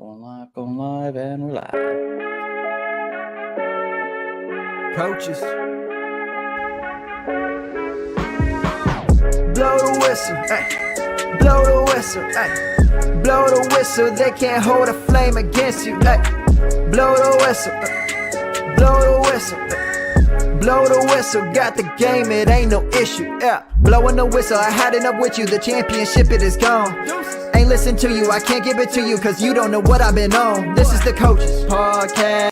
Going live, and we're live. Coaches. Blow the whistle, ay. Blow the whistle, ay. Blow the whistle, they can't hold a flame against you, ay. Blow the whistle, blow the whistle, ay. Blow the whistle, got the game, it ain't no issue, yeah. Blowing the whistle, I had enough with you, the championship, it is gone. Ain't listen to you, I can't give it to you, cause you don't know what I've been on. This is the Coaches Podcast.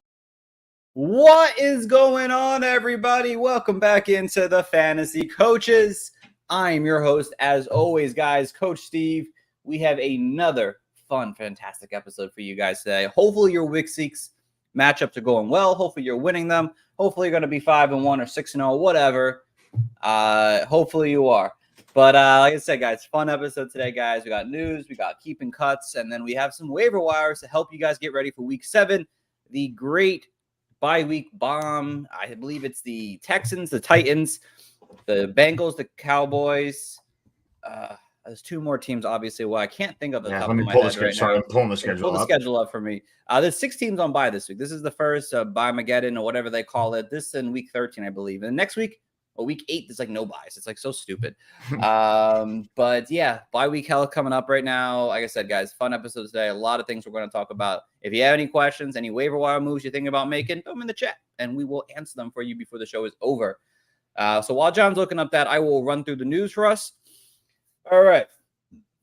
What is going on, everybody? Welcome back into the Fantasy Coaches. I'm your host, as always, guys, Coach Steve. We have another fun, fantastic episode for you guys today. Hopefully your Week 6 matchups are going well. Hopefully you're winning them. Hopefully you're going to be 5-1 or 6-0, whatever. Hopefully you are. But like I said, guys, fun episode today, guys. We got news, we got keeping cuts, and then we have some waiver wires to help you guys get ready for Week 7. The great bye-week bomb. I believe it's the Texans, the Titans, the Bengals, the Cowboys. There's two more teams, obviously. Well, I can't think of the top of my head right now. I'm pulling the schedule up. Pull the schedule up for me. There's 6 teams on bye this week. This is the first bye-mageddon or whatever they call it. This is in Week 13, I believe. And next week, Week 8, there's like no buys. It's like so stupid. But yeah, bye week hell coming up right now. Like I said, guys, fun episode today. A lot of things we're going to talk about. If you have any questions, any waiver wire moves you're thinking about making, throw them in the chat and we will answer them for you before the show is over. So while John's looking up that, I will run through the news for us. All right.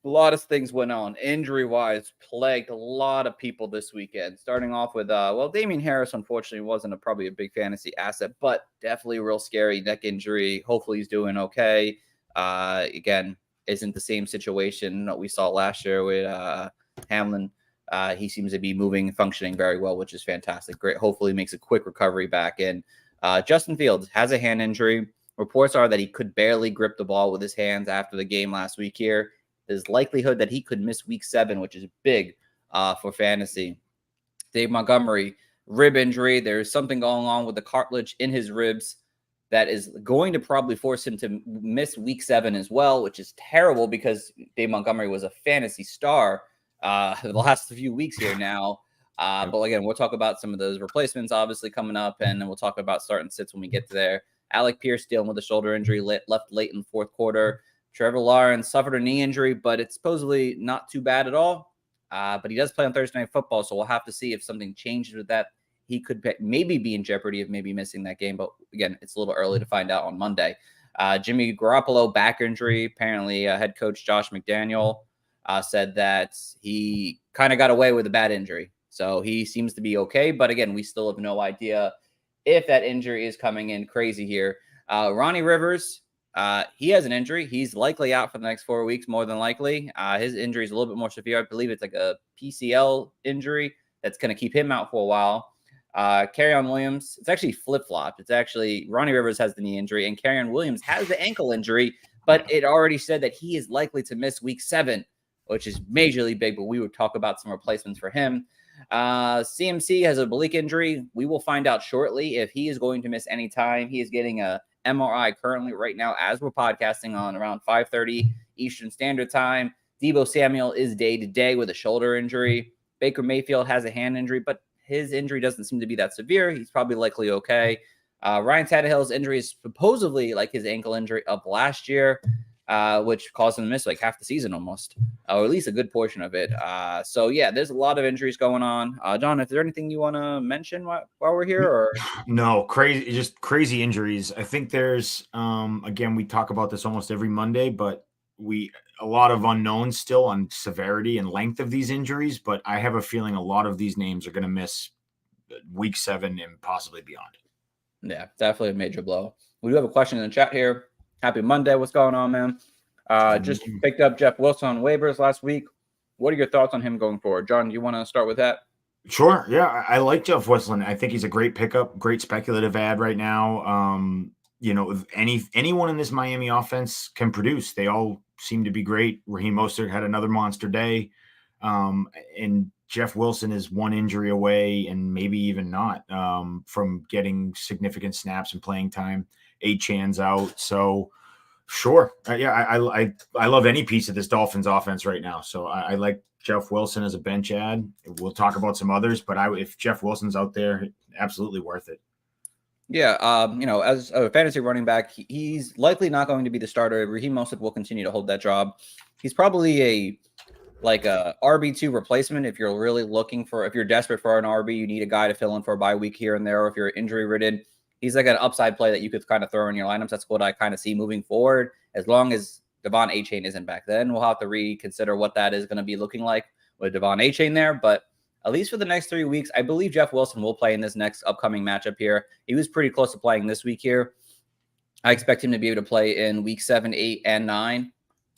A lot of things went on. Injury-wise, plagued a lot of people this weekend. Starting off with, Damian Harris, unfortunately, wasn't probably a big fantasy asset, but definitely a real scary neck injury. Hopefully he's doing okay. Again, isn't the same situation that we saw last year with Hamlin. He seems to be moving and functioning very well, which is fantastic. Great. Hopefully makes a quick recovery back in. Justin Fields has a hand injury. Reports are that he could barely grip the ball with his hands after the game last week here. There's likelihood that he could miss Week 7, which is big for fantasy. Dave Montgomery, rib injury. There's something going on with the cartilage in his ribs that is going to probably force him to miss Week 7 as well, which is terrible because Dave Montgomery was a fantasy star the last few weeks here now. But again, we'll talk about some of those replacements obviously coming up, and then we'll talk about starting sits when we get to there. Alec Pierce dealing with a shoulder injury left late in the fourth quarter. Trevor Lawrence suffered a knee injury, but it's supposedly not too bad at all. But he does play on Thursday Night Football, so we'll have to see if something changes with that. He could maybe be in jeopardy of maybe missing that game, but again, it's a little early to find out on Monday. Jimmy Garoppolo, back injury. Apparently, head coach Josh McDaniel said that he kind of got away with a bad injury. So he seems to be okay, but again, we still have no idea if that injury is coming in crazy here. Ronnie Rivers, he has an injury. He's likely out for the next 4 weeks, more than likely. His injury is a little bit more severe. I believe it's like a PCL injury that's going to keep him out for a while. Kerryon Williams, it's actually flip-flopped. It's actually Ronnie Rivers has the knee injury and Kerryon Williams has the ankle injury, but it already said that he is likely to miss Week 7, which is majorly big, but we would talk about some replacements for him. CMC has a oblique injury. We will find out shortly if he is going to miss any time. He is getting a MRI currently right now as we're podcasting on around 5:30 Eastern Standard Time. Deebo Samuel is day-to-day with a shoulder injury. Baker Mayfield has a hand injury, but his injury doesn't seem to be that severe. He's probably likely okay. Ryan Tannehill's injury is supposedly like his ankle injury of last year, which caused him to miss like half the season almost, or at least a good portion of it. So, yeah, there's a lot of injuries going on. John, is there anything you want to mention while we're here? Or No, crazy injuries. I think there's, again, we talk about this almost every Monday, but a lot of unknowns still on severity and length of these injuries, but I have a feeling a lot of these names are going to miss Week 7 and possibly beyond. Yeah, definitely a major blow. We do have a question in the chat here. Happy Monday. What's going on, man? Just picked up Jeff Wilson on waivers last week. What are your thoughts on him going forward? John, do you want to start with that? Sure. Yeah, I like Jeff Wilson. I think he's a great pickup, great speculative ad right now. Anyone in this Miami offense can produce. They all seem to be great. Raheem Mostert had another monster day. And Jeff Wilson is one injury away and maybe even not from getting significant snaps and playing time. Achan's out. So sure. I love any piece of this Dolphins offense right now. So I like Jeff Wilson as a bench ad. We'll talk about some others, but if Jeff Wilson's out there, absolutely worth it. Yeah, as a fantasy running back, he's likely not going to be the starter. Raheem Mostert will continue to hold that job. He's probably a RB2 replacement if you're really if you're desperate for an RB, you need a guy to fill in for a bye week here and there, or if you're injury ridden, he's like an upside play that you could kind of throw in your lineups. That's what I kind of see moving forward. As long as Devon Achane isn't back, then we'll have to reconsider what that is going to be looking like with Devon Achane there. But at least for the next 3 weeks, I believe Jeff Wilson will play in this next upcoming matchup here. He was pretty close to playing this week here. I expect him to be able to play in week 7, 8, and 9.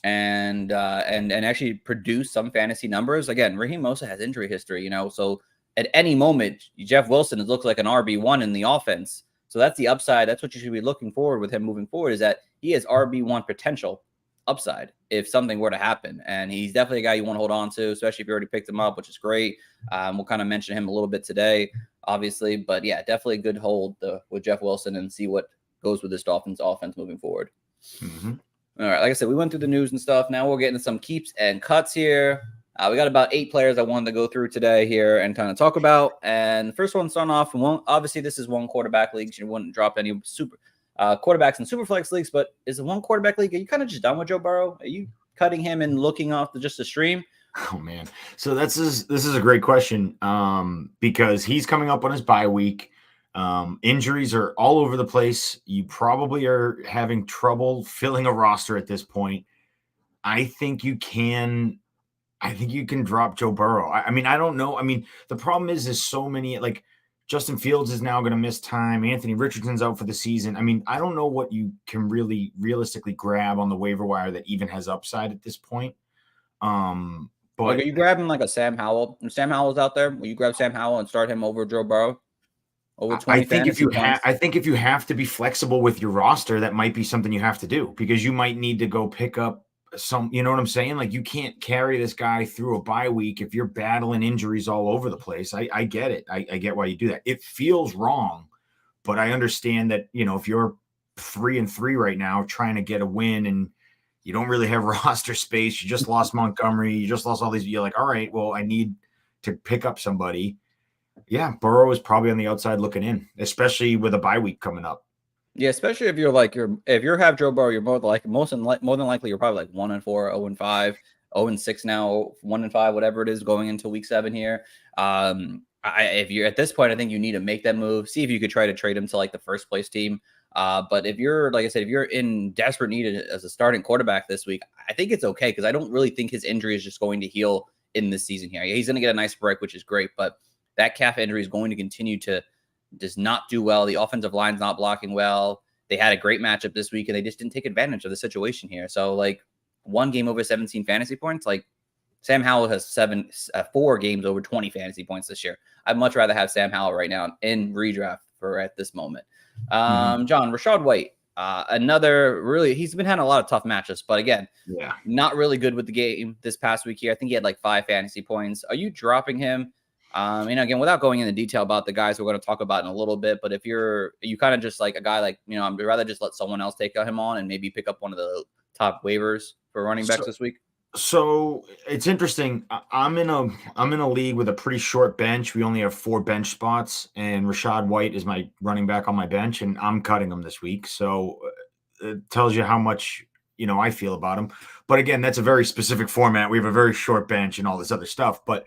And actually produce some fantasy numbers. Again, Raheem Mostert has injury history, so at any moment, Jeff Wilson looks like an RB1 in the offense. So that's the upside. That's what you should be looking forward with him moving forward, is that he has RB1 potential upside if something were to happen. And he's definitely a guy you want to hold on to, especially if you already picked him up, which is great. We'll kind of mention him a little bit today, obviously. But yeah, definitely a good hold with Jeff Wilson and see what goes with this Dolphins offense moving forward. Mm-hmm. All right, like I said, we went through the news and stuff. Now we'll get into some keeps and cuts here. We got about 8 players I wanted to go through today here and kind of talk about. And the first one, starting off, obviously this is one quarterback league. You wouldn't drop any super quarterbacks in super flex leagues, but is it one quarterback league? Are you kind of just done with Joe Burrow? Are you cutting him and looking off just the stream? Oh man, so this is a great question because he's coming up on his bye week. Injuries are all over the place. You probably are having trouble filling a roster at this point. I think you can drop Joe Burrow. I mean, I don't know. I mean, the problem is so many, like Justin Fields is now going to miss time. Anthony Richardson's out for the season. I mean, I don't know what you can really realistically grab on the waiver wire that even has upside at this point. But are you grabbing like a Sam Howell? If Sam Howell's out there, will you grab Sam Howell and start him over Joe Burrow? Over 20 I think if you have to be flexible with your roster, that might be something you have to do, because you might need to go pick up some, you know what I'm saying? Like, you can't carry this guy through a bye week if you're battling injuries all over the place. I get it. I get why you do that. It feels wrong, but I understand that, if you're 3-3 right now trying to get a win and you don't really have roster space, you just lost Montgomery, you just lost all these, you're like, all right, well, I need to pick up somebody. Yeah, Burrow is probably on the outside looking in, especially with a bye week coming up. Yeah, especially if you have Joe Burrow, you're more than likely you're probably like 1-4, 0-5, 0-6 now, 1-5, whatever it is going into week 7 here. If you're at this point, I think you need to make that move. See if you could try to trade him to like the first place team. But if you're, like I said, if you're in desperate need as a starting quarterback this week, I think it's okay, because I don't really think his injury is just going to heal in this season here. He's going to get a nice break, which is great, but that calf injury is going to continue to just not do well. The offensive line's not blocking well. They had a great matchup this week, and they just didn't take advantage of the situation here. So, like, 1 game over 17 fantasy points. Like, Sam Howell has 4 games over 20 fantasy points this year. I'd much rather have Sam Howell right now in redraft at this moment. John, Rachaad White, he's been having a lot of tough matches, but again, not really good with the game this past week here. I think he had like 5 fantasy points. Are you dropping him? Again, without going into detail about the guys we're going to talk about in a little bit, but if you kind of just like a guy like, I'd rather just let someone else take him on and maybe pick up one of the top waivers for running backs this week. So it's interesting. I'm in a league with a pretty short bench. We only have 4 bench spots, and Rachaad White is my running back on my bench, and I'm cutting him this week. So it tells you how much, I feel about him. But again, that's a very specific format. We have a very short bench and all this other stuff, but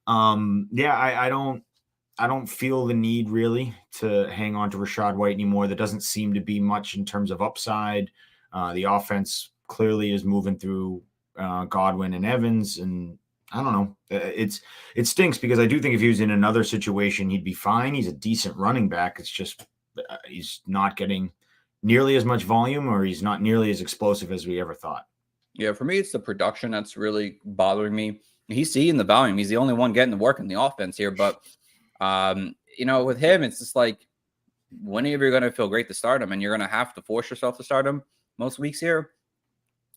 I don't feel the need really to hang on to Rachaad White anymore. There doesn't seem to be much in terms of upside. The offense clearly is moving through Godwin and Evans, and I don't know. It stinks, because I do think if he was in another situation, he'd be fine. He's a decent running back. It's just he's not getting nearly as much volume, or he's not nearly as explosive as we ever thought. Yeah, for me, it's the production that's really bothering me. He's seeing the volume. He's the only one getting the work in the offense here. But, with him, it's just like, whenever you're going to feel great to start him, and you're going to have to force yourself to start him most weeks here.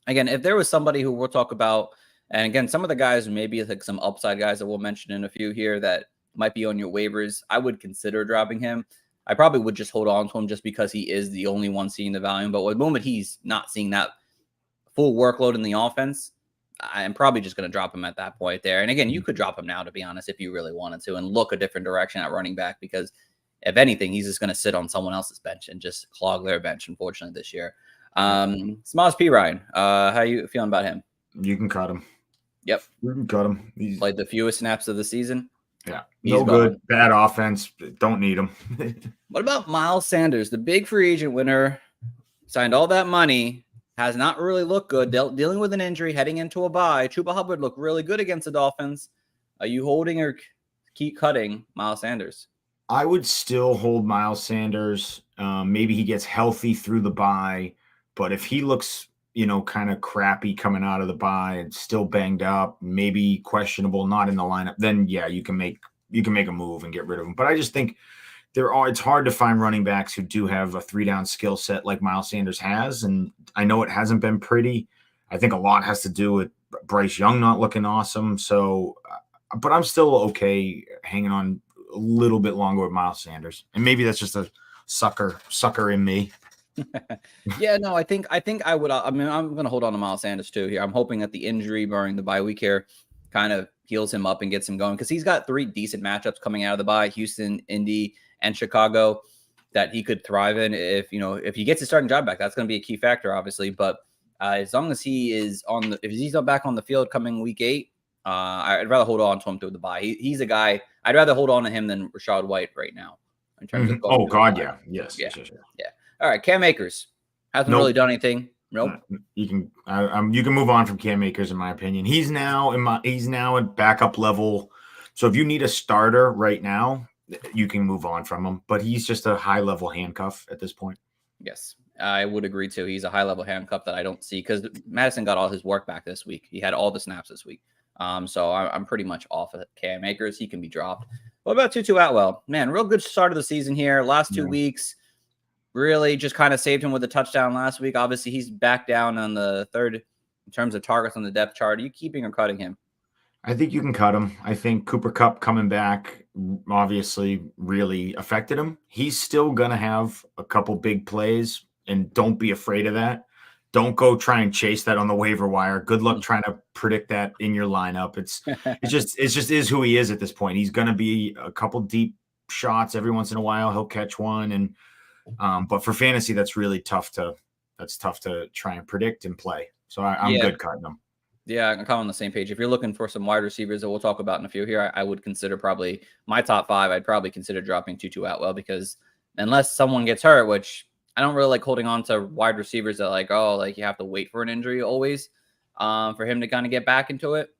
Again, if there was somebody who we'll talk about, and again, some of the guys, maybe like some upside guys that we'll mention in a few here that might be on your waivers, I would consider dropping him. I probably would just hold on to him just because he is the only one seeing the volume. But at the moment he's not seeing that full workload in the offense, I'm probably just going to drop him at that point there. And again, you could drop him now, to be honest, if you really wanted to, and look a different direction at running back, because if anything, he's just going to sit on someone else's bench and just clog their bench, unfortunately, this year. Smiles P. Ryan, how you feeling about him? You can cut him. Yep. You can cut him. He's played the fewest snaps of the season. Yeah. No good. Bad offense. Don't need him. What about Miles Sanders, the big free agent winner, signed all that money, has not really looked good, dealing with an injury, heading into a bye. Chuba Hubbard looked really good against the Dolphins. Are you holding or keep cutting Miles Sanders? I would still hold Miles Sanders. Maybe he gets healthy through the bye, but if he looks, kind of crappy coming out of the bye and still banged up, maybe questionable, not in the lineup, then yeah, you can make a move and get rid of him. But I just think it's hard to find running backs who do have a 3-down skill set like Miles Sanders has. And I know it hasn't been pretty. I think a lot has to do with Bryce Young not looking awesome. So, but I'm still okay hanging on a little bit longer with Miles Sanders. And maybe that's just a sucker in me. Yeah, no, I think I would. I'm going to hold on to Miles Sanders too here. I'm hoping that the injury during the bye week here kind of heals him up and gets him going, because he's got 3 decent matchups coming out of the bye: Houston, Indy, and Chicago, that he could thrive in. If he gets his starting job back, that's going to be a key factor, obviously. But as long as he is if he's not back on the field coming week 8, I'd rather hold on to him through the bye. He's a guy I'd rather hold on to him than Rashad White right now in terms of. Oh God, yeah, yes, yeah. Yes. All right, Cam Akers hasn't really done anything. Nope. You can move on from Cam Akers, in my opinion. He's now at backup level. So if you need a starter right now, you can move on from him. But he's just a high level handcuff at this point. Yes, I would agree too. He's a high level handcuff that I don't see, because Madison got all his work back this week. He had all the snaps this week. So I'm pretty much off of Cam Akers. He can be dropped. What about Tutu Atwell? Man, real good start of the season here. Last 2 weeks. Really just kind of saved him with a touchdown last week. Obviously, he's back down on the 3rd in terms of targets on the depth chart. Are you keeping or cutting him? I think you can cut him. I think Cooper Kupp coming back obviously really affected him. He's still going to have a couple big plays, and don't be afraid of that. Don't go try and chase that on the waiver wire. Good luck trying to predict that in your lineup. It just is who he is at this point. He's going to be a couple deep shots every once in a while. He'll catch one, and but for fantasy, that's really tough to try and predict and play. So I'm good cutting them. Yeah, I'm kind of on the same page. If you're looking for some wide receivers that we'll talk about in a few here, I would consider probably my top 5. I'd probably consider dropping Tutu Atwell, because unless someone gets hurt, which I don't really like holding on to wide receivers that you have to wait for an injury always for him to kind of get back into it.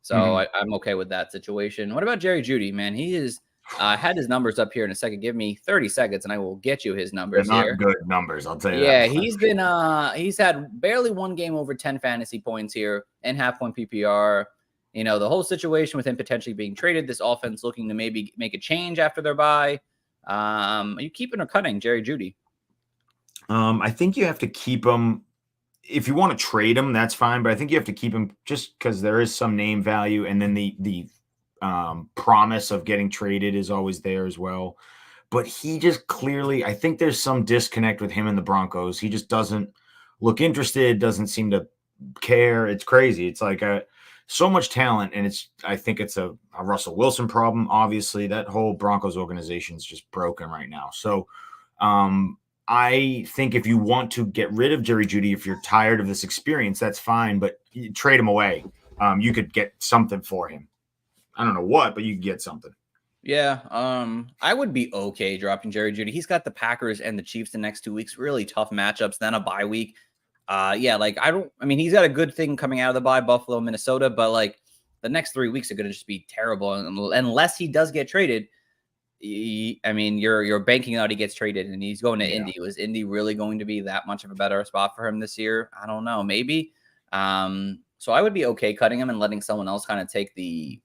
So I'm okay with that situation. What about Jerry Jeudy, man? He is had his numbers up here in a second. Give me 30 seconds and I will get you his numbers. They're not good numbers, I'll tell you that. Yeah, he's had barely one game over 10 fantasy points here and half-point PPR. The whole situation with him potentially being traded, this offense looking to maybe make a change after their bye. Are you keeping or cutting Jerry Jeudy? I think you have to keep him. If you want to trade him, that's fine, but I think you have to keep him just because there is some name value, and then the promise of getting traded is always there as well. But he just clearly, I think there's some disconnect with him and the Broncos. He just doesn't look interested, doesn't seem to care. It's crazy. It's like so much talent, and I think it's a Russell Wilson problem. Obviously, that whole Broncos organization is just broken right now. So I think if you want to get rid of Jerry Jeudy, if you're tired of this experience, that's fine, but you trade him away. You could get something for him. I don't know what, but you could get something. Yeah, I would be okay dropping Jerry Jeudy. He's got the Packers and the Chiefs the next 2 weeks, really tough matchups, then a bye week. He's got a good thing coming out of the bye, Buffalo, Minnesota, but the next 3 weeks are going to just be terrible unless he does get traded. You're banking out he gets traded and he's going to Indy. Was Indy really going to be that much of a better spot for him this year? I don't know, maybe. So I would be okay cutting him and letting someone else kind of take the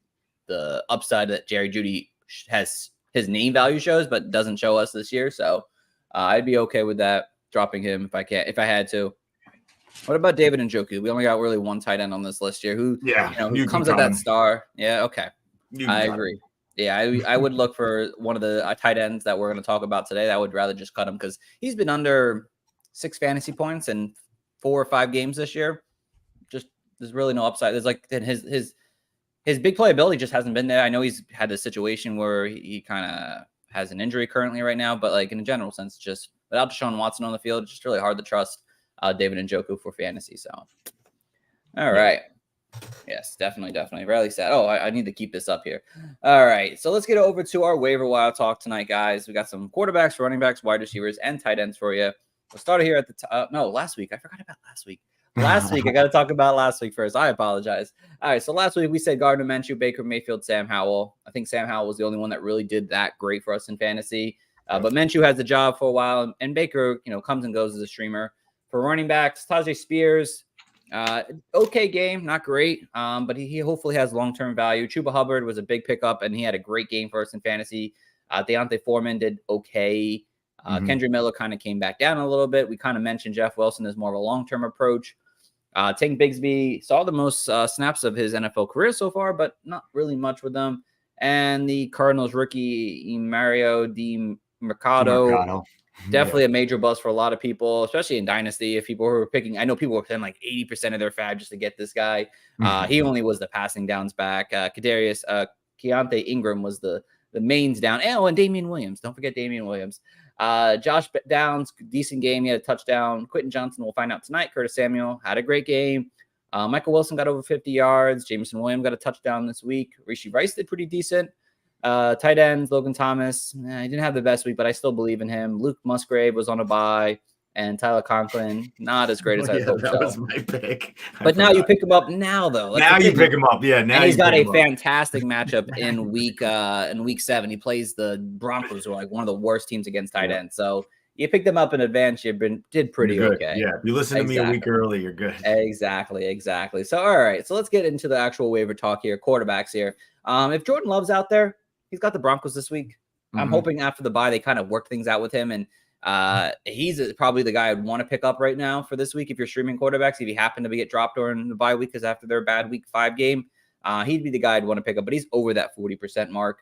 upside that Jerry Jeudy has his name value shows, but doesn't show us this year. So I'd be okay with that, dropping him if I had to. What about David Njoku? We only got really one tight end on this list here. Who comes at that star? Yeah, okay. I agree. Yeah, I would look for one of the tight ends that we're going to talk about today. I would rather just cut him because he's been under 6 fantasy points in 4 or 5 games this year. Just There's really no upside. There's like his big playability just hasn't been there. I know he's had a situation where he kind of has an injury currently right now, but like in a general sense, just without Deshaun Watson on the field, it's just really hard to trust David Njoku for fantasy. So, all right. Yes, definitely. Really sad. Oh, I need to keep this up here. All right. So let's get over to our waiver wire talk tonight, guys. We got some quarterbacks, running backs, wide receivers, and tight ends for you. We'll start here at the top. No, last week. I forgot about last week. Last week. I got to talk about last week first. I apologize. All right. So last week we said Gardner Minshew, Baker Mayfield, Sam Howell. I think Sam Howell was the only one that really did that great for us in fantasy. But Minshew has the job for a while, and Baker, comes and goes as a streamer. For running backs, Tajay Spears. Okay game, not great, but he hopefully has long-term value. Chuba Hubbard was a big pickup, and he had a great game for us in fantasy. Deontay Foreman did okay. Kendra Miller kind of came back down a little bit. We kind of mentioned Jeff Wilson as more of a long-term approach. Tank Bigsby saw the most snaps of his NFL career so far, but not really much with them. And the Cardinals rookie, Mario Di Mercado. Definitely a major buzz for a lot of people, especially in Dynasty. If people were picking, I know people were paying like 80% of their fab just to get this guy. He only was the passing downs back. Keontae Ingram was the mains down. And Damian Williams. Don't forget Damian Williams. Josh Downs, decent game. He had a touchdown. Quentin Johnson, we'll find out tonight. Curtis Samuel had a great game. Michael Wilson got over 50 yards. Jameson Williams got a touchdown this week. Rishi Rice did pretty decent. Tight ends, Logan Thomas. He didn't have the best week, but I still believe in him. Luke Musgrave was on a bye, and Tyler Conklin, not as great as I thought. That was my pick. But now you pick him up now, though. Now you pick him up. Yeah, now and he's got a fantastic matchup in week 7. He plays the Broncos, who are like one of the worst teams against tight ends. So you picked them up in advance. Did pretty okay. Yeah, if you listen to me a week early, you're good. Exactly. So all right, so let's get into the actual waiver talk here. Quarterbacks here. If Jordan Love's out there, he's got the Broncos this week. I'm hoping after the bye they kind of work things out with him, and he's probably the guy I'd want to pick up right now for this week if you're streaming quarterbacks. If he happened to get dropped during the bye week because after their bad week 5 game, he'd be the guy I'd want to pick up. But he's over that 40% mark.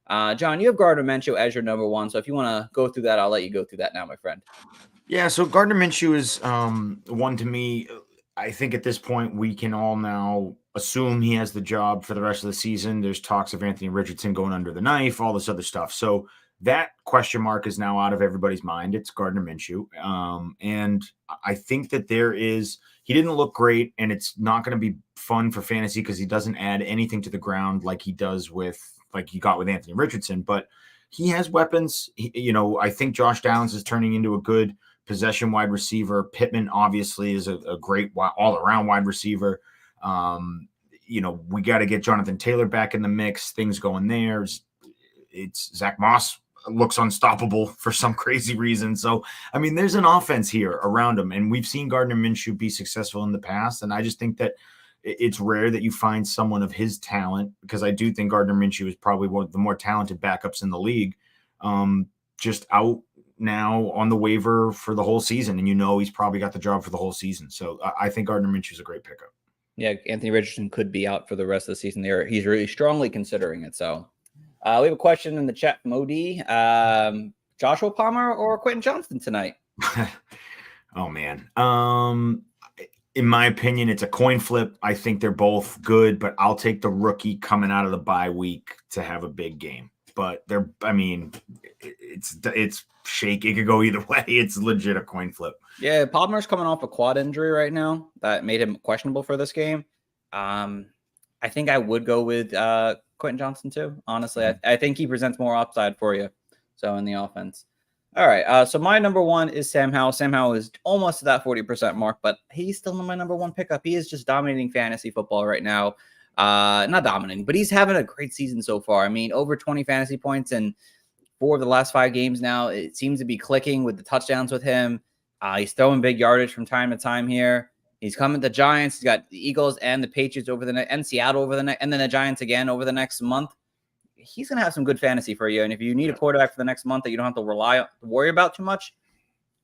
John, you have Gardner Minshew as your number 1, so if you want to go through that, I'll let you go through that now, my friend. Yeah, so Gardner Minshew is one to me. I think at this point we can all now assume he has the job for the rest of the season. There's talks of Anthony Richardson going under the knife, all this other stuff. So that question mark is now out of everybody's mind. It's Gardner Minshew. And I think that he didn't look great, and it's not going to be fun for fantasy because he doesn't add anything to the ground like he got with Anthony Richardson, but he has weapons. I think Josh Downs is turning into a good possession wide receiver. Pittman obviously is a great all-around wide receiver. We got to get Jonathan Taylor back in the mix. Things going there. It's Zach Moss looks unstoppable for some crazy reason. So, I mean, there's an offense here around him, and we've seen Gardner Minshew be successful in the past. And I just think that it's rare that you find someone of his talent, because I do think Gardner Minshew is probably one of the more talented backups in the league, just out now on the waiver for the whole season. And he's probably got the job for the whole season. So I think Gardner Minshew is a great pickup. Yeah, Anthony Richardson could be out for the rest of the season there. He's really strongly considering it. So we have a question in the chat from OD. Joshua Palmer or Quentin Johnston tonight? Oh, man. In my opinion, it's a coin flip. I think they're both good, but I'll take the rookie coming out of the bye week to have a big game. But it's shake. It could go either way. It's legit a coin flip. Yeah, Palmer's coming off a quad injury right now that made him questionable for this game. I think I would go with Quentin Johnston too. Honestly, I think he presents more upside for you. So in the offense. All right. So my number 1 is Sam Howell. Sam Howell is almost to that 40% mark, but he's still my number 1 pickup. He is just dominating fantasy football right now. Not dominating, but he's having a great season so far. I mean, over 20 fantasy points in 4 of the last 5 games now. It seems to be clicking with the touchdowns with him. He's throwing big yardage from time to time here. He's coming to the Giants. He's got the Eagles and the Patriots and Seattle over the next, and then the Giants again over the next month. He's going to have some good fantasy for you. And if you need a quarterback for the next month that you don't have to worry about too much,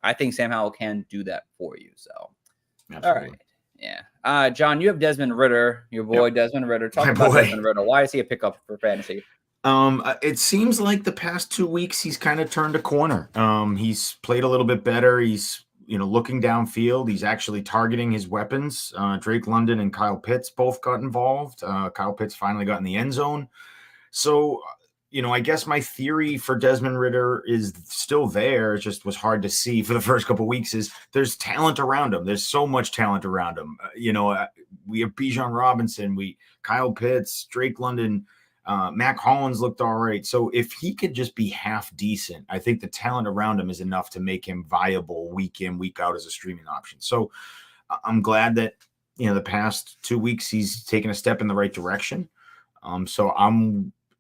I think Sam Howell can do that for you. So, Absolutely. All right. Yeah. John, you have Desmond Ridder, your boy, Desmond Ridder. Talk about Desmond Ridder. Why is he a pickup for fantasy? It seems like the past 2 weeks he's kind of turned a corner. He's played a little bit better. He's looking downfield, he's actually targeting his weapons. Drake London and Kyle Pitts both got involved. Kyle Pitts finally got in the end zone. So, I guess my theory for Desmond Ridder is still there. It just was hard to see for the first couple of weeks. Is there's talent around him. There's so much talent around him. We have Bijan Robinson, Kyle Pitts, Drake London, Mac Hollins looked all right. So if he could just be half decent, I think the talent around him is enough to make him viable week in, week out as a streaming option. So I'm glad that, the past 2 weeks he's taken a step in the right direction.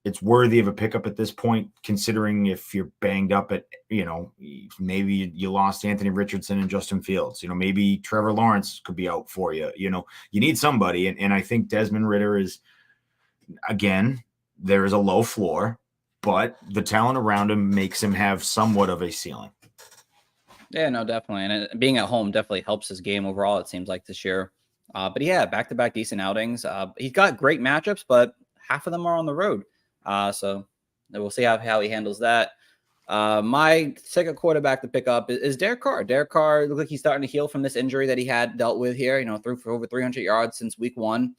It's worthy of a pickup at this point, considering if you're banged up at, maybe you lost Anthony Richardson and Justin Fields, maybe Trevor Lawrence could be out for you. You need somebody. And I think Desmond Ridder is, again, there is a low floor, but the talent around him makes him have somewhat of a ceiling. Yeah, no, definitely. And being at home definitely helps his game overall, it seems like this year. But yeah, back-to-back decent outings. He's got great matchups, but half of them are on the road. So we'll see how he handles that. My second quarterback to pick up is Derek Carr. Derek Carr looks like he's starting to heal from this injury that he had dealt with here. Threw for over 300 yards since week 1.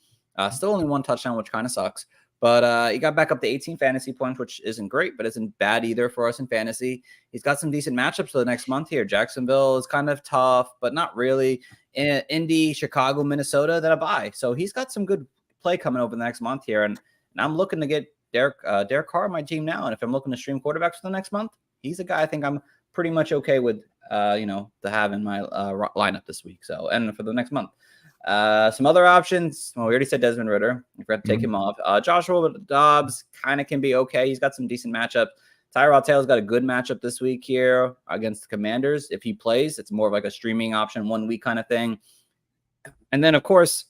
Still only 1 touchdown, which kind of sucks. But he got back up to 18 fantasy points, which isn't great, but isn't bad either for us in fantasy. He's got some decent matchups for the next month here. Jacksonville is kind of tough, but not really. Indy, Chicago, Minnesota, that I buy. So he's got some good play coming over the next month here. And I'm looking to get Derek Carr on my team now. And if I'm looking to stream quarterbacks for the next month, he's a guy I think I'm pretty much okay with, to have in my lineup this week. So, and for the next month. Some other options. Well, we already said Desmond Ridder. If we have to take him off. Joshua Dobbs kind of can be okay. He's got some decent matchups. Tyrod Taylor's got a good matchup this week here against the Commanders. If he plays, it's more of like a streaming option, 1 week kind of thing. And then, of course,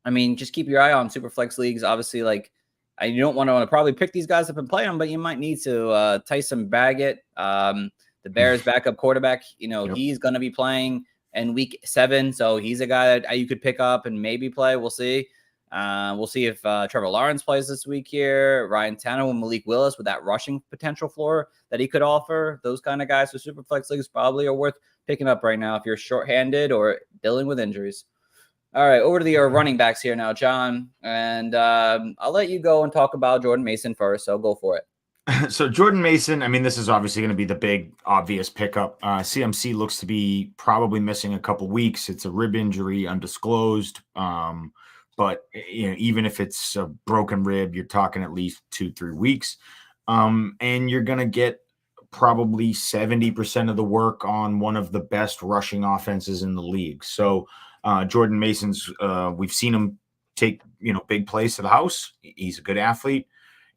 just keep your eye on super flex leagues. Obviously, you don't want to probably pick these guys up and play them, but you might need to Tyson Baggett, the Bears backup quarterback. Yep. He's going to be playing in week 7. So he's a guy that you could pick up and maybe play. We'll see. We'll see if Trevor Lawrence plays this week here. Ryan Tannehill and Malik Willis with that rushing potential floor that he could offer. Those kind of guys for Superflex leagues probably are worth picking up right now if you're shorthanded or dealing with injuries. All right, over to the running backs here now, John. And I'll let you go and talk about Jordan Mason first, so go for it. So Jordan Mason, this is obviously going to be the big obvious pickup. CMC looks to be probably missing a couple weeks. It's a rib injury, undisclosed. But even if it's a broken rib, you're talking at least 2-3 weeks. And you're going to get probably 70% of the work on one of the best rushing offenses in the league. So Jordan Mason's, we've seen him take, big plays to the house. He's a good athlete.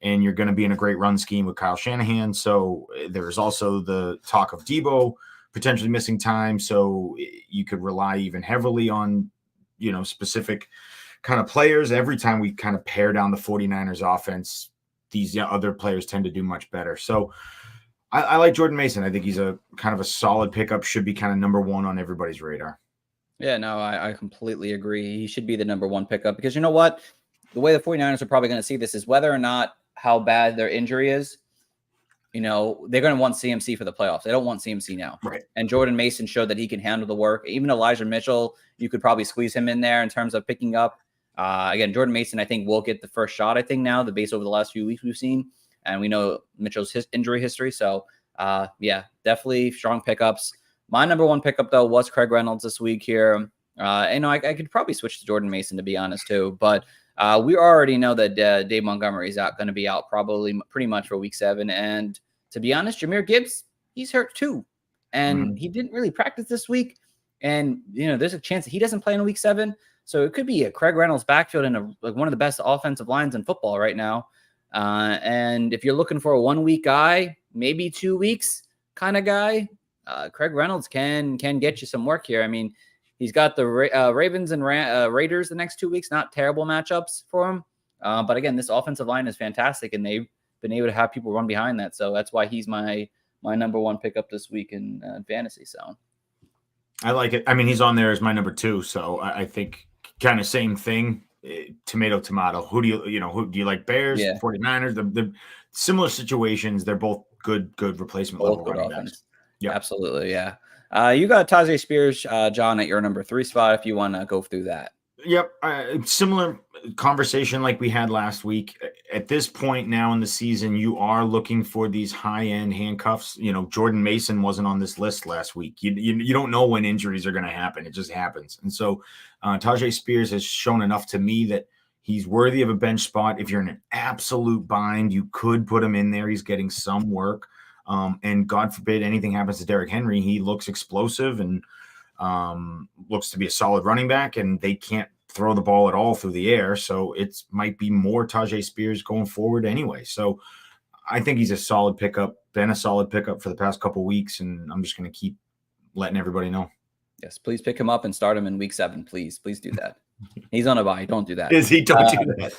And you're going to be in a great run scheme with Kyle Shanahan. So there's also the talk of Debo potentially missing time. So you could rely even heavily on, specific kind of players. Every time we kind of pare down the 49ers offense, these other players tend to do much better. So I like Jordan Mason. I think he's a kind of a solid pickup, should be kind of number 1 on everybody's radar. Yeah, no, I completely agree. He should be the number 1 pickup because you know what? The way the 49ers are probably going to see this is whether or not how bad their injury is. They're going to want CMC for the playoffs. They don't want CMC now. Right. And Jordan Mason showed that he can handle the work. Even Elijah Mitchell, you could probably squeeze him in there in terms of picking up. Again, Jordan Mason, I think, will get the first shot, now, the base over the last few weeks we've seen. And we know Mitchell's injury history. So, yeah, definitely strong pickups. My number 1 pickup, though, was Craig Reynolds this week here. I could probably switch to Jordan Mason, to be honest, too. But we already know that Dave Montgomery is going to be out probably pretty much for week 7. And to be honest, Jahmyr Gibbs, he's hurt too. And he didn't really practice this week. And, there's a chance that he doesn't play in week 7. So it could be a Craig Reynolds backfield and one of the best offensive lines in football right now. And if you're looking for a 1 week guy, maybe 2 weeks kind of guy, Craig Reynolds can get you some work here. He's got the Ravens and Raiders the next 2 weeks. Not terrible matchups for him. But again, this offensive line is fantastic, and they've been able to have people run behind that. So that's why he's my number 1 pickup this week in fantasy. So I like it. He's on there as my number 2. So I think kind of same thing. Tomato. Who do you like? Bears, 49ers, the similar situations. They're both good replacement level running backs. Yep. Absolutely, yeah. You got Tajay Spears, John, at your number 3 spot if you want to go through that. Yep. Similar conversation like we had last week. At this point now in the season, you are looking for these high-end handcuffs. You know, Jordan Mason wasn't on this list last week. You don't know when injuries are going to happen. It just happens. And so Tajay Spears has shown enough to me that he's worthy of a bench spot. If you're in an absolute bind, you could put him in there. He's getting some work. And God forbid anything happens to Derrick Henry, he looks explosive and looks to be a solid running back, and they can't throw the ball at all through the air. So it might be more Tajay Spears going forward anyway. So I think he's a solid pickup, been a solid pickup for the past couple of weeks, and I'm just going to keep letting everybody know. Yes, please pick him up and start him in week 7. Please do that. He's on a bye. Don't do that. Don't do that.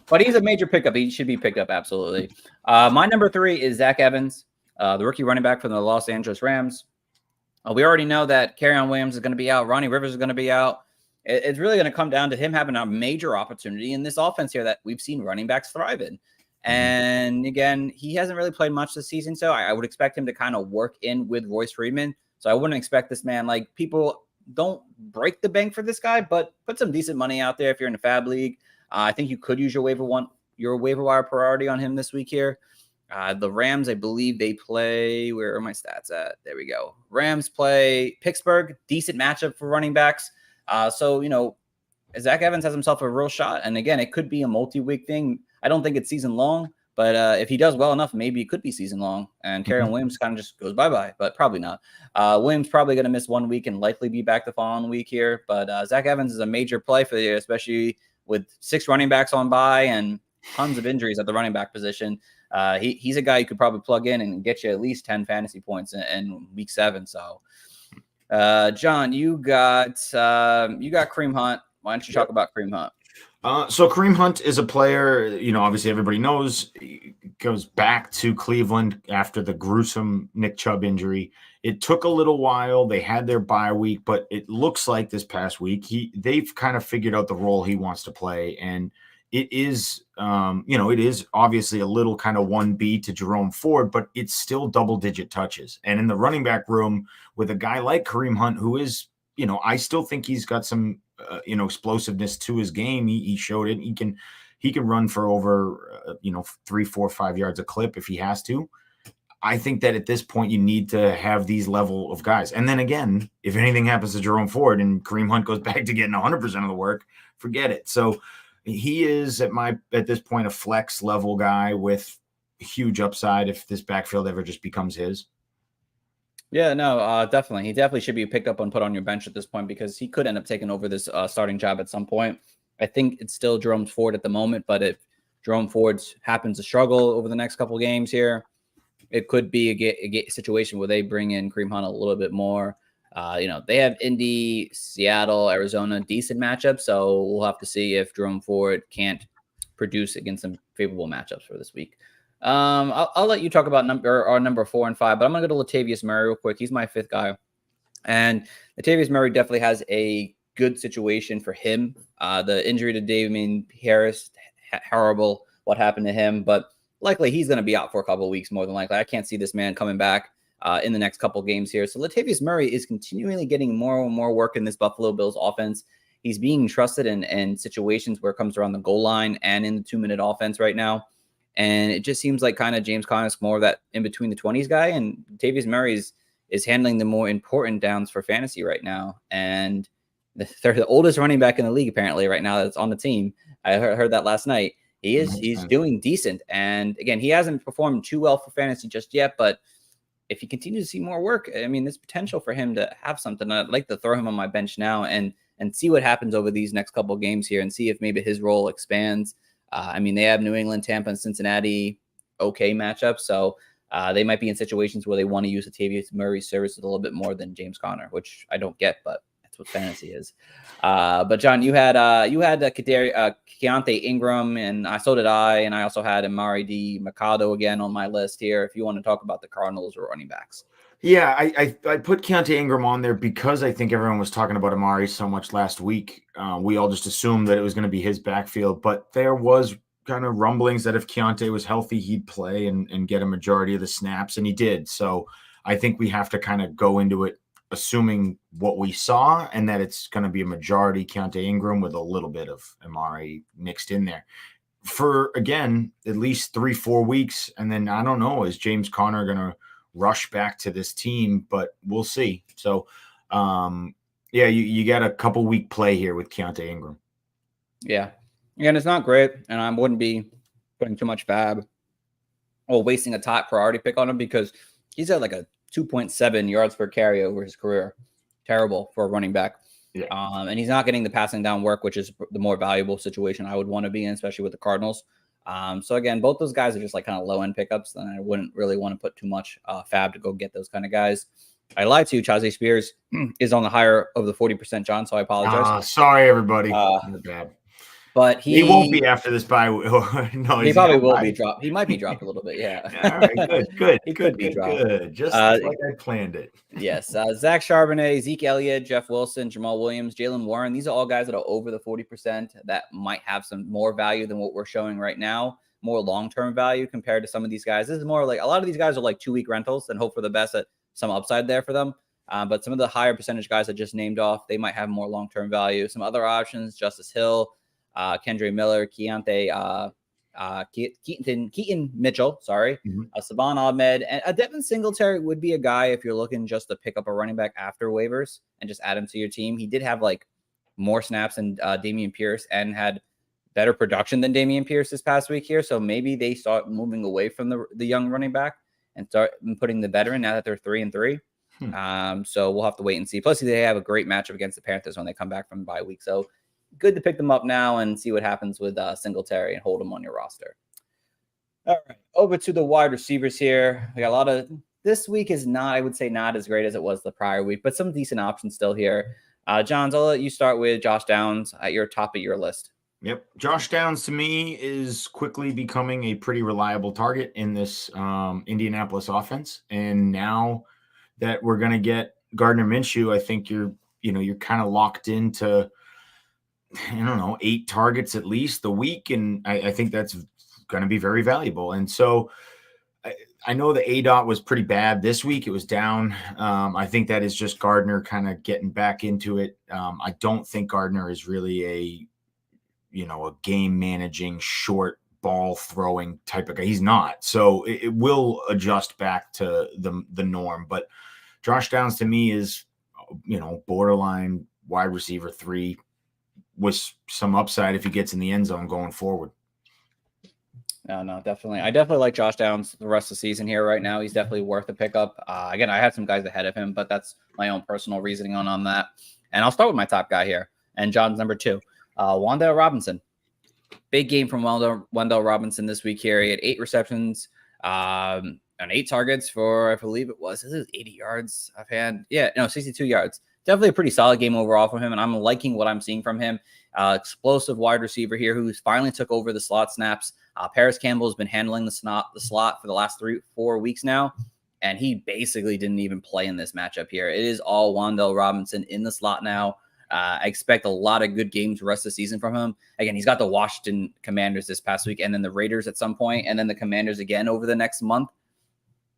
But he's a major pickup. He should be picked up, absolutely. My number 3 is Zach Evans, the rookie running back from the Los Angeles Rams. We already know that Kerryon Williams is going to be out. Ronnie Rivers is going to be out. It's really going to come down to him having a major opportunity in this offense here that we've seen running backs thrive in. And again, he hasn't really played much this season, so I would expect him to kind of work in with Royce Freeman. So I wouldn't expect this man, like, people don't break the bank for this guy, but put some decent money out there if you're in a fab league. I think you could use your waiver wire priority on him this week here. The Rams, I believe they play, where are my stats at? There we go. Rams play Pittsburgh, decent matchup for running backs. So, you know, Zach Evans has himself a real shot. And again, it could be a multi-week thing. I don't think it's season long, but if he does well enough, maybe it could be season long. And Kerryon Williams kind of just goes bye-bye, but probably not. Williams probably going to miss 1 week and likely be back the following week here. But Zach Evans is a major play for the year, especially with 6 running backs on bye and tons of injuries at the running back position. He's a guy you could probably plug in and get you at least 10 fantasy points in week 7. So, John, you got Kareem Hunt. Why don't you talk about Kareem Hunt? So Kareem Hunt is a player, you know, obviously everybody knows, he goes back to Cleveland after the gruesome Nick Chubb injury. It took a little while. They had their bye week, but it looks like this past week they've kind of figured out the role he wants to play. And it is, it is obviously a little kind of 1B to Jerome Ford, but it's still double-digit touches. And in the running back room with a guy like Kareem Hunt, who is, you know, I still think he's got some, explosiveness to his game. He showed it. He can run for over, 3, 4, 5 yards a clip if he has to. I think that at this point you need to have these level of guys. And then again, if anything happens to Jerome Ford and Kareem Hunt goes back to getting 100% of the work, forget it. So he is at this point a flex level guy with huge upside if this backfield ever just becomes his. Yeah, no, definitely. He definitely should be picked up and put on your bench at this point because he could end up taking over this starting job at some point. I think it's still Jerome Ford at the moment, but if Jerome Ford happens to struggle over the next couple of games here, it could be a situation where they bring in Kareem Hunt a little bit more. They have Indy, Seattle, Arizona, decent matchups. So we'll have to see if Jerome Ford can't produce against some favorable matchups for this week. I'll let you talk about number 4 and 5, but I'm going to go to Latavius Murray real quick. He's my 5th guy. And Latavius Murray definitely has a good situation for him. The injury to Damian Harris, horrible what happened to him, but likely he's going to be out for a couple of weeks more than likely. I can't see this man coming back in the next couple of games here. So Latavius Murray is continually getting more and more work in this Buffalo Bills offense. He's being trusted in situations where it comes around the goal line and in the 2-minute offense right now. And it just seems like kind of James Conner's more of that in between the 20s guy. And Latavius Murray is handling the more important downs for fantasy right now. And they're the oldest running back in the league apparently right now that's on the team. I heard that last night. He's doing decent. And again, he hasn't performed too well for fantasy just yet, but if he continues to see more work, I mean, there's potential for him to have something. I'd like to throw him on my bench now and see what happens over these next couple of games here and see if maybe his role expands. They have New England, Tampa, and Cincinnati okay matchups, so they might be in situations where they want to use Latavius Murray's services a little bit more than James Conner, which I don't get, but that's what fantasy is. But John, you had Keontae Ingram, and so did I, and I also had Amari D. Mercado again on my list here. If you want to talk about the Cardinals or running backs. Yeah, I put Keontae Ingram on there because I think everyone was talking about Amari so much last week. We all just assumed that it was going to be his backfield, but there was kind of rumblings that if Keontae was healthy, he'd play and get a majority of the snaps, and he did. So I think we have to kind of go into it assuming what we saw and that it's going to be a majority Keontae Ingram with a little bit of Amari mixed in there for, again, at least 3-4 weeks. And then I don't know, is James Conner going to rush back to this team? But we'll see. So, yeah, you got a couple week play here with Keontae Ingram. Yeah. Again, it's not great, and I wouldn't be putting too much fab or wasting a top priority pick on him because he's at like a 2.7 yards per carry over his career. Terrible for a running back. Yeah. And he's not getting the passing down work, which is the more valuable situation I would want to be in, especially with the Cardinals. So again, both those guys are just like kind of low end pickups. And I wouldn't really want to put too much fab to go get those kind of guys. I lied to you. Chazzy Spears is on the higher of the 40%, John. So I apologize. Sorry, everybody. Bad. But he won't be after this bye. No, he probably will be dropped. He might be dropped a little bit. Yeah. All right. Good. He could be dropped. Good. Just like I planned it. Yes. Zach Charbonnet, Zeke Elliott, Jeff Wilson, Jamal Williams, Jalen Warren. These are all guys that are over the 40% that might have some more value than what we're showing right now. More long-term value compared to some of these guys. This is more like a lot of these guys are like 2-week rentals and hope for the best at some upside there for them. But some of the higher percentage guys I just named off, they might have more long-term value. Some other options, Justice Hill, Kendre Miller, Keaton Mitchell, Saban Ahmed, and Devin Singletary would be a guy if you're looking just to pick up a running back after waivers and just add him to your team. He did have like more snaps than Dameon Pierce and had better production than Dameon Pierce this past week here. So maybe they start moving away from the young running back and start putting the veteran now that they're 3-3. So we'll have to wait and see. Plus, they have a great matchup against the Panthers when they come back from the bye week. So good to pick them up now and see what happens with Singletary and hold them on your roster. All right, over to the wide receivers here. We got a lot of this week is not, I would say, not as great as it was the prior week, but some decent options still here. Johns, I'll let you start with Josh Downs at your top of your list. Yep. Josh Downs to me is quickly becoming a pretty reliable target in this Indianapolis offense. And now that we're going to get Gardner Minshew, I think you're kind of locked into, 8 targets at least a week. And I think that's going to be very valuable. And so I know the ADOT was pretty bad this week. It was down. I think that is just Gardner kind of getting back into it. I don't think Gardner is really a game managing, short ball throwing type of guy. He's not. So it will adjust back to the norm. But Josh Downs to me is, borderline wide receiver 3 with some upside if he gets in the end zone going forward. No, definitely. I definitely like Josh Downs the rest of the season here right now. He's definitely worth a pickup. Again, I have some guys ahead of him, but that's my own personal reasoning on that. And I'll start with my top guy here. And John's number 2. Wan'Dale Robinson. Big game from Wan'Dale Robinson this week here. He had 8 receptions and 8 targets for, I believe it was 80 yards offhand. 62 yards. Definitely a pretty solid game overall from him, and I'm liking what I'm seeing from him. Explosive wide receiver here who's finally took over the slot snaps. Paris Campbell has been handling the slot for the last 3-4 weeks now, and he basically didn't even play in this matchup here. It is all Wan'Dale Robinson in the slot now. I expect a lot of good games the rest of the season from him. Again, he's got the Washington Commanders this past week and then the Raiders at some point, and then the Commanders again over the next month.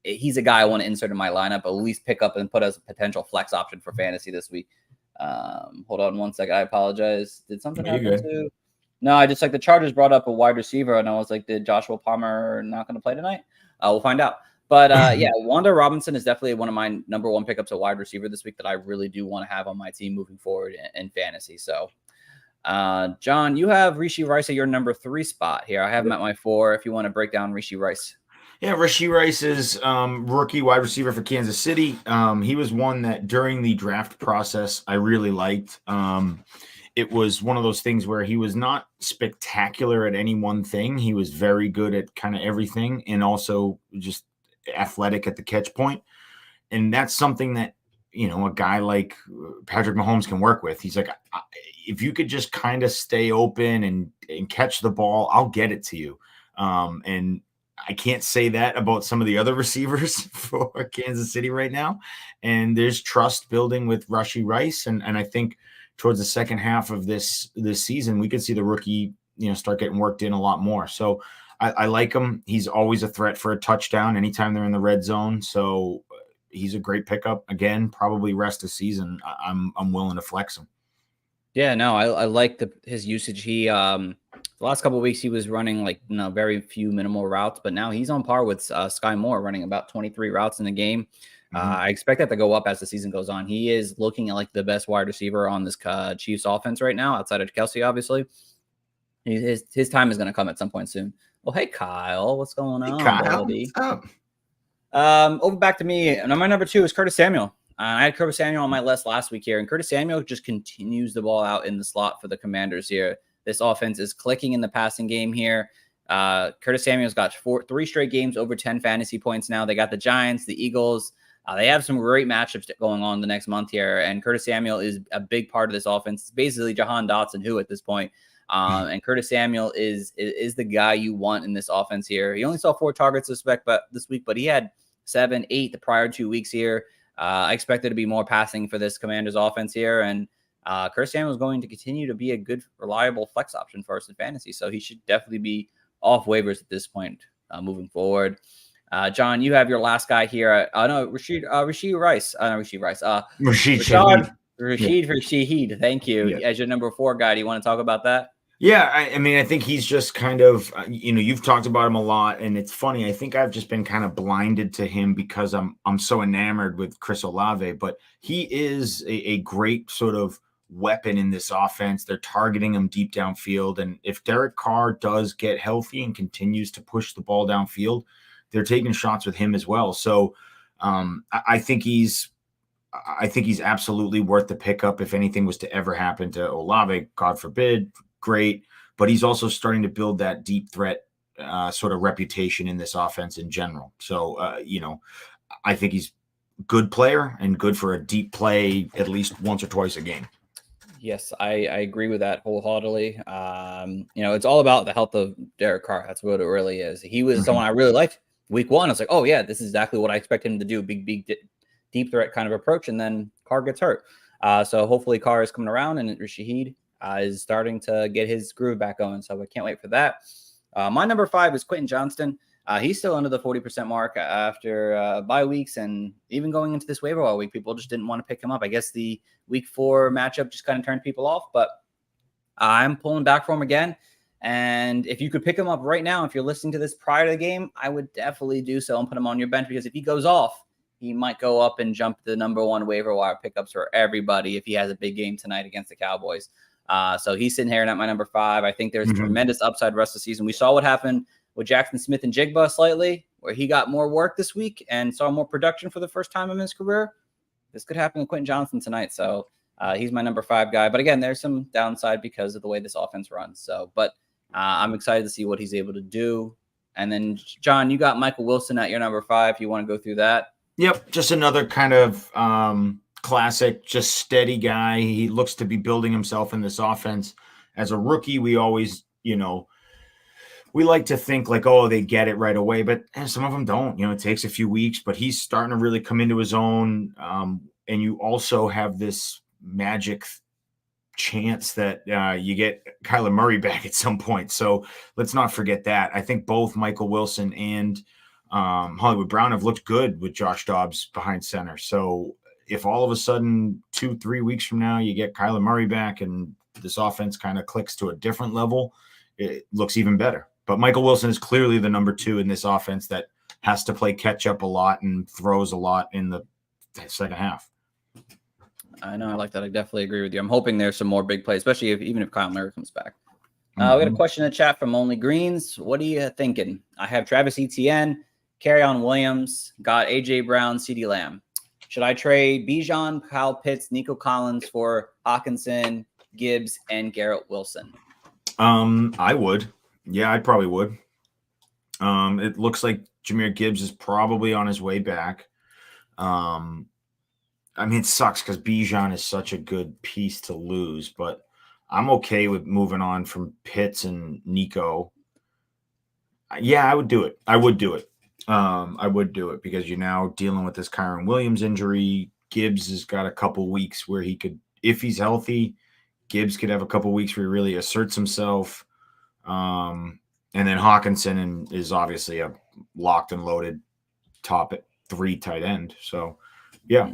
He's a guy I want to insert in my lineup, at least pick up and put as a potential flex option for fantasy this week. Hold on one second. I apologize. Did something happen too? No, I just the Chargers brought up a wide receiver, and I was like, did Joshua Palmer not going to play tonight? We'll find out. But Wan'Dale Robinson is definitely one of my number 1 pickups at wide receiver this week that I really do want to have on my team moving forward in fantasy. So, John, you have Rashee Rice at your number 3 spot here. I have him at my 4 if you want to break down Rashee Rice. Yeah, Rashee Rice is rookie wide receiver for Kansas City. He was one that during the draft process I really liked. It was one of those things where he was not spectacular at any one thing. He was very good at kind of everything and also just athletic at the catch point. And that's something that, a guy like Patrick Mahomes can work with. He's like, if you could just kind of stay open and catch the ball, I'll get it to you. And I can't say that about some of the other receivers for Kansas City right now. And there's trust building with Rashee Rice. And I think towards the second half of this season, we could see the rookie, start getting worked in a lot more. So I like him. He's always a threat for a touchdown anytime they're in the red zone. So he's a great pickup. Again, probably rest of season. I'm willing to flex him. Yeah, no, I like his usage. He the last couple of weeks he was running like very few minimal routes, but now he's on par with Sky Moore, running about 23 routes in the game. I expect that to go up as the season goes on. He is looking at like the best wide receiver on this Chiefs offense right now, outside of Kelsey, obviously. His time is going to come at some point soon. Well, hey Kyle, what's going on, Kyle, buddy? what's up? Over back to me. And my number 2 is Curtis Samuel. I had Curtis Samuel on my list last week here, and Curtis Samuel just continues the ball out in the slot for the Commanders here. This offense is clicking in the passing game here. Curtis Samuel's got 3 straight games over 10 fantasy points now. They got the Giants, the Eagles. They have some great matchups going on the next month here, and Curtis Samuel is a big part of this offense. It's basically Jahan Dotson who at this point. And Curtis Samuel is the guy you want in this offense here. He only saw 4 targets this week, but he had 7, 8 the prior 2 weeks here. I expect there to be more passing for this Commanders offense here, and Curtis Samuel is going to continue to be a good, reliable flex option for us in fantasy. So he should definitely be off waivers at this point moving forward. John, you have your last guy here. Rashid Rice. Rashid. Thank you. As your number 4 guy, do you want to talk about that? Yeah, I mean, I think he's just kind of, you've talked about him a lot, and it's funny. I think I've just been kind of blinded to him because I'm so enamored with Chris Olave, but he is a great sort of weapon in this offense. They're targeting him deep downfield, and if Derek Carr does get healthy and continues to push the ball downfield, they're taking shots with him as well. So I think he's absolutely worth the pickup if anything was to ever happen to Olave, God forbid. Great, but he's also starting to build that deep threat sort of reputation in this offense in general. So, I think he's a good player and good for a deep play at least once or twice a game. Yes, I agree with that wholeheartedly. It's all about the health of Derek Carr. That's what it really is. He was someone I really liked week 1. I was like, oh yeah, this is exactly what I expect him to do. Big, deep threat kind of approach. And then Carr gets hurt. So hopefully Carr is coming around and Rashid is starting to get his groove back going. So I can't wait for that. My number 5 is Quentin Johnston. He's still under the 40% mark after bye weeks, and even going into this waiver wire week, people just didn't want to pick him up. I guess the week 4 matchup just kind of turned people off, but I'm pulling back for him again. And if you could pick him up right now, if you're listening to this prior to the game, I would definitely do so and put him on your bench, because if he goes off, he might go up and jump the number 1 waiver wire pickups for everybody if he has a big game tonight against the Cowboys. So he's sitting here at my number 5. I think there's tremendous upside rest of the season. We saw what happened with Jackson Smith and Jigba slightly, where he got more work this week and saw more production for the first time in his career. This could happen with Quentin Johnson tonight. So he's my number 5 guy. But again, there's some downside because of the way this offense runs. So, but I'm excited to see what he's able to do. And then, John, you got Michael Wilson at your number 5. If you want to go through that. Yep. Just another kind of classic, just steady guy. He looks to be building himself in this offense. As a rookie, we always, we like to think like, oh, they get it right away, but some of them don't. It takes a few weeks, but he's starting to really come into his own. And you also have this magic chance that you get Kyler Murray back at some point. So let's not forget that. I think both Michael Wilson and Hollywood Brown have looked good with Josh Dobbs behind center. So if all of a sudden 2-3 weeks from now you get Kyler Murray back and this offense kind of clicks to a different level, it looks even better. But Michael Wilson is clearly the number 2 in this offense that has to play catch up a lot and throws a lot in the second half. I know. I like that. I definitely agree with you. I'm hoping there's some more big plays, especially even if Kyle Murray comes back. We got a question in the chat from Only Greens. What are you thinking? I have Travis Etienne, Kerryon Williams, got AJ Brown, CeeDee Lamb. Should I trade Bijan, Kyle Pitts, Nico Collins for Hawkinson, Gibbs, and Garrett Wilson? I would. Yeah, I probably would. It looks like Jahmyr Gibbs is probably on his way back. It sucks because Bijan is such a good piece to lose, but I'm okay with moving on from Pitts and Nico. Yeah, I would do it. I would do it because you're now dealing with this Kyron Williams injury. Gibbs has got a couple weeks where he could, if he's healthy, Gibbs could have a couple weeks where he really asserts himself. And then Hawkinson is obviously a locked and loaded top 3 tight end. So, yeah.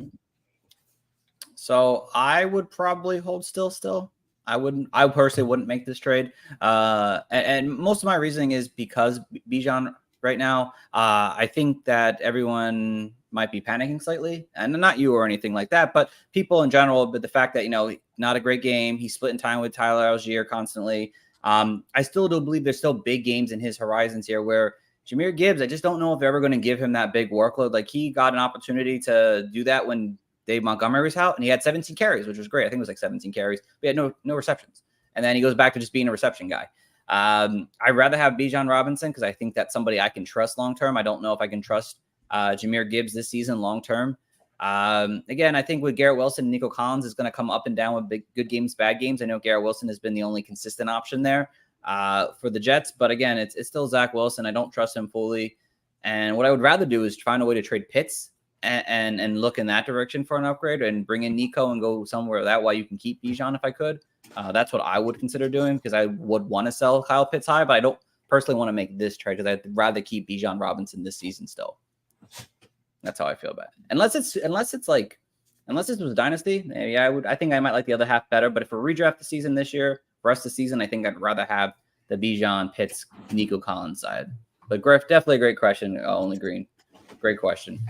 So I would probably hold still. I personally wouldn't make this trade. And most of my reasoning is because Bijan right now, I think that everyone might be panicking slightly, and not you or anything like that, but people in general. But the fact that, not a great game, he's splitting time with Tyler Algier constantly. I still do believe there's still big games in his horizons here where Jahmyr Gibbs, I just don't know if they're ever going to give him that big workload. Like, he got an opportunity to do that when Dave Montgomery was out, and he had 17 carries, which was great. I think it was like 17 carries. But he had no receptions. And then he goes back to just being a reception guy. I'd rather have Bijan Robinson because I think that's somebody I can trust long-term. I don't know if I can trust Jahmyr Gibbs this season long-term. Again, I think with Garrett Wilson and Nico Collins is going to come up and down with good games, bad games. I know Garrett Wilson has been the only consistent option there for the Jets. But again, it's still Zach Wilson. I don't trust him fully. And what I would rather do is find a way to trade Pitts and look in that direction for an upgrade and bring in Nico and go somewhere that way you can keep Bijan if I could. That's what I would consider doing because I would want to sell Kyle Pitts high, but I don't personally want to make this trade because I'd rather keep Bijan Robinson this season still. That's how I feel about it. Unless it's was a dynasty, maybe I think I might like the other half better. But if we redraft the season this year, rest of the season, I think I'd rather have the Bijan, Pitts, Nico Collins side. But Griff, definitely a great question. Only Green, great question.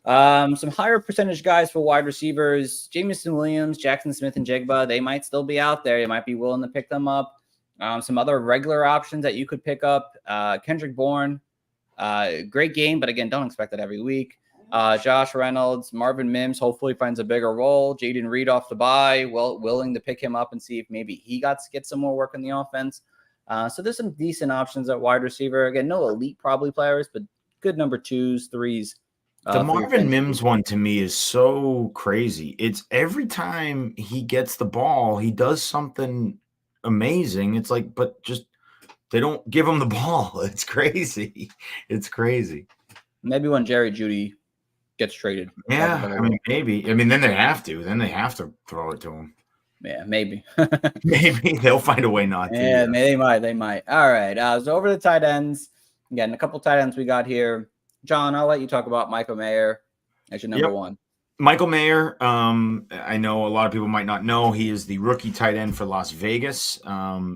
Some higher percentage guys for wide receivers, Jamison Williams, Jackson Smith, and Jigba, they might still be out there. You might be willing to pick them up. Some other regular options that you could pick up, Kendrick Bourne, great game, but again, don't expect that every week. Josh Reynolds, Marvin Mims, hopefully finds a bigger role. Jaden Reed off the bye, willing to pick him up and see if maybe he get some more work in the offense. So there's some decent options at wide receiver. Again, no elite probably players, but good number 2s, 3s. The Marvin Mims one to me is so crazy. It's every time he gets the ball, he does something amazing. It's like, but just they don't give him the ball. It's crazy. It's crazy. Maybe when Jerry Jeudy gets traded. Yeah, I mean, maybe. I mean, then they have to. Then they have to throw it to him. Yeah, maybe. Maybe they'll find a way not to. Yeah, they might. All right. So over the tight ends. Again, a couple tight ends we got here. John, I'll let you talk about Michael Mayer as your number one. Michael Mayer, I know a lot of people might not know, he is the rookie tight end for Las Vegas.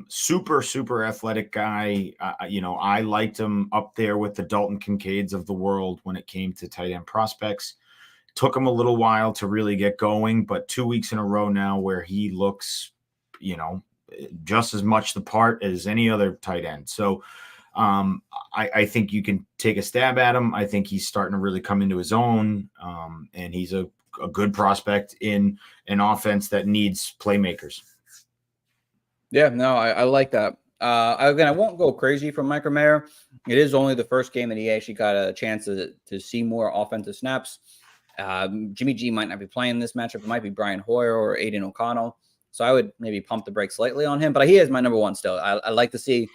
Super athletic guy. I liked him up there with the Dalton Kincaids of the world when it came to tight end prospects. Took him a little while to really get going, but 2 weeks in a row now where he looks, just as much the part as any other tight end. So I think you can take a stab at him. I think he's starting to really come into his own, and he's a good prospect in an offense that needs playmakers. Yeah, no, I like that. Again, I won't go crazy for Michael Mayer. It is only the first game that he actually got a chance to see more offensive snaps. Jimmy G might not be playing this matchup. It might be Brian Hoyer or Aiden O'Connell. So I would maybe pump the brakes slightly on him, but he is my number one still. I like to see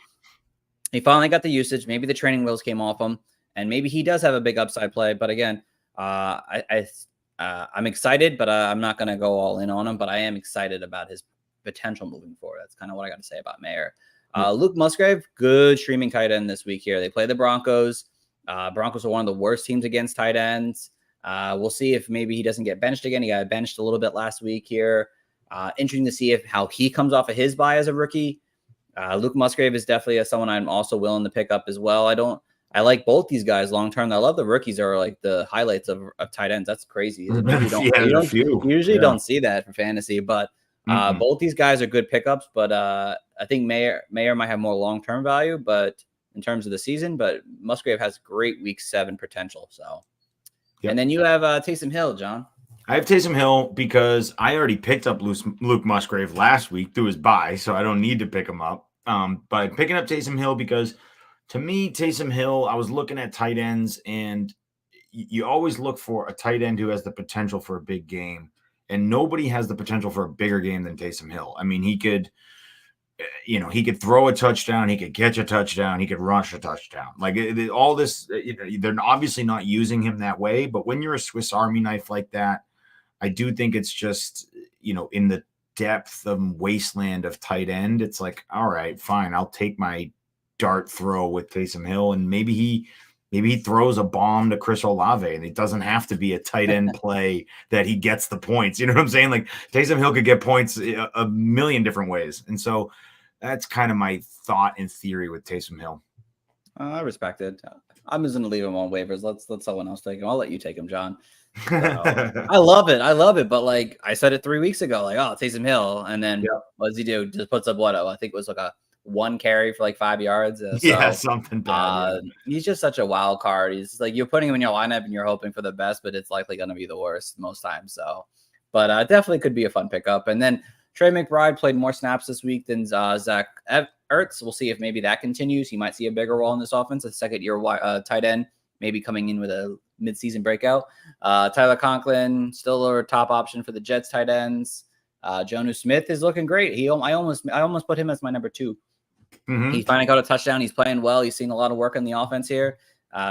he finally got the usage. Maybe the training wheels came off him, and maybe he does have a big upside play. But again, I'm excited, but I'm not going to go all in on him. But I am excited about his potential moving forward. That's kind of what I got to say about Mayer. Luke Musgrave, good streaming tight end this week here. They play the Broncos. Broncos are one of the worst teams against tight ends. We'll see if maybe he doesn't get benched again. He got benched a little bit last week here. Interesting to see how he comes off of his bye as a rookie. Luke Musgrave is definitely someone I'm also willing to pick up as well. I like both these guys long term. I love the rookies are like the highlights of tight ends. That's crazy. You usually don't see that for fantasy, but both these guys are good pickups. But I think Mayer might have more long term value, but in terms of the season, but Musgrave has great week 7 potential. So, and then you have Taysom Hill, John. I have Taysom Hill because I already picked up Luke Musgrave last week through his bye, so I don't need to pick him up. But I'm picking up Taysom Hill because, to me, Taysom Hill, I was looking at tight ends, and you always look for a tight end who has the potential for a big game, and nobody has the potential for a bigger game than Taysom Hill. I mean, he could throw a touchdown, he could catch a touchdown, he could rush a touchdown. Like all this, they're obviously not using him that way, but when you're a Swiss Army knife like that, I do think it's just, in the depth of wasteland of tight end, it's like, all right, fine, I'll take my dart throw with Taysom Hill, and maybe he Maybe he throws a bomb to Chris Olave, and it doesn't have to be a tight end play that he gets the points. You know what I'm saying? Like Taysom Hill could get points a million different ways. And so that's kind of my thought and theory with Taysom Hill. I respect it. I'm just gonna leave him on waivers. Let someone else take him. I'll let you take him, John. So, I love it. But like I said it 3 weeks ago, like, oh, Taysom Hill, and then what does he do? Just puts up what? I think it was like a 1 carry for like 5 yards. Something bad. He's just such a wild card. He's like, you're putting him in your lineup and you're hoping for the best, but it's likely going to be the worst most times. So, but definitely could be a fun pickup. And then Trey McBride played more snaps this week than Zach Ertz. We'll see if maybe that continues. He might see a bigger role in this offense. A second-year tight end, maybe coming in with a midseason breakout. Tyler Conklin, still a top option for the Jets tight ends. Jonnu Smith is looking great. I almost put him as my number 2. Mm-hmm. He finally got a touchdown. He's playing well. He's seen a lot of work in the offense here.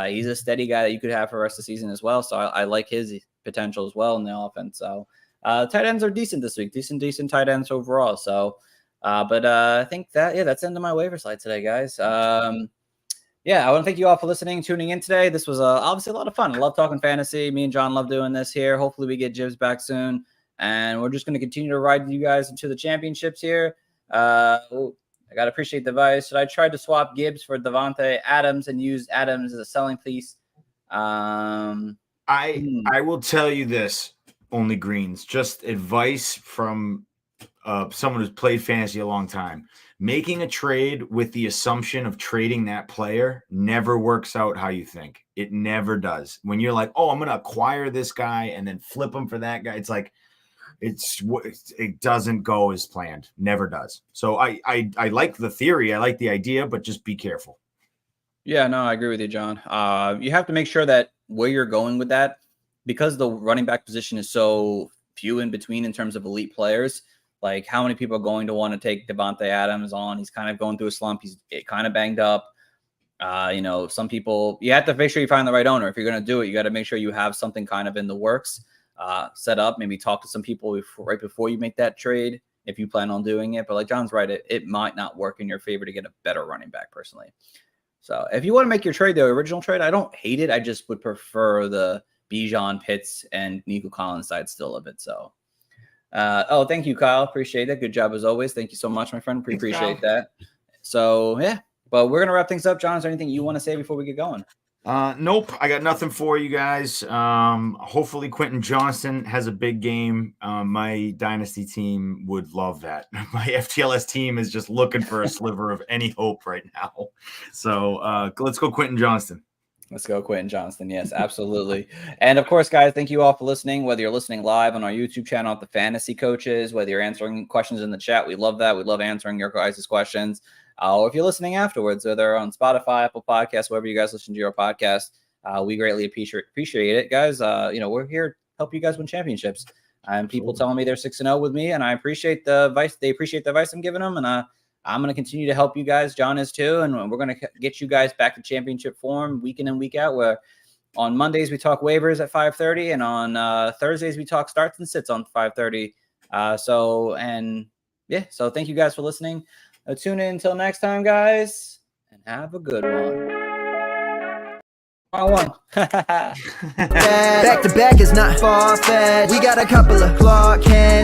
He's a steady guy that you could have for the rest of the season as well. So I like his potential as well in the offense. So tight ends are decent this week. Decent tight ends overall. So, but I think that's the end of my waiver slide today, guys. I want to thank you all for listening, tuning in today. This was obviously a lot of fun. I love talking fantasy. Me and John love doing this here. Hopefully we get Jibs back soon. And we're just going to continue to ride you guys into the championships here. I got to appreciate the advice. I tried to swap Gibbs for Devontae Adams and use Adams as a selling piece. I will tell you this, only greens, just advice from someone who's played fantasy a long time. Making a trade with the assumption of trading that player never works out how you think. It never does. When you're like, oh, I'm going to acquire this guy and then flip him for that guy, it's like, it doesn't go as planned. Never does. So I like the theory. I like the idea, but just be careful. Yeah, no, I agree with you, John. You have to make sure that where you're going with that, because the running back position is so few in between in terms of elite players. Like, how many people are going to want to take Devontae Adams on? He's kind of going through a slump. He's kind of banged up. Some people, you have to make sure you find the right owner. If you're going to do it, you got to make sure you have something kind of in the works. Set up, maybe talk to some people right before you make that trade if you plan on doing it. But like John's right, it might not work in your favor to get a better running back personally. So if you want to make your trade, the original trade, I don't hate it. I just would prefer the Bijan, Pitts, and Nico Collins side still of it. So, thank you, Kyle. Appreciate it. Good job as always. Thank you so much, my friend. Appreciate that. So yeah, but we're gonna wrap things up. John, is there anything you want to say before we get going? Nope. I got nothing for you guys. Hopefully Quentin Johnston has a big game. My dynasty team would love that. My FTLS team is just looking for a sliver of any hope right now. So let's go Quentin Johnston. Let's go Quentin Johnston. Yes, absolutely. And of course, guys, thank you all for listening, whether you're listening live on our YouTube channel at the Fantasy Coaches, whether you're answering questions in the chat. We love that. We love answering your guys' questions. Or if you're listening afterwards, whether on Spotify, Apple Podcasts, wherever you guys listen to your podcast, we greatly appreciate it, guys. We're here to help you guys win championships. And people telling me they're 6-0 with me, and I appreciate the advice. They appreciate the advice I'm giving them, and I'm going to continue to help you guys. John is too, and we're going to get you guys back to championship form week in and week out. Where on Mondays we talk waivers at 5:30, and on Thursdays we talk starts and sits on 5:30. So thank you guys for listening. Tune in until next time, guys, and have a good one. Back to back is not far-fetched. We got a couple of Clark hands.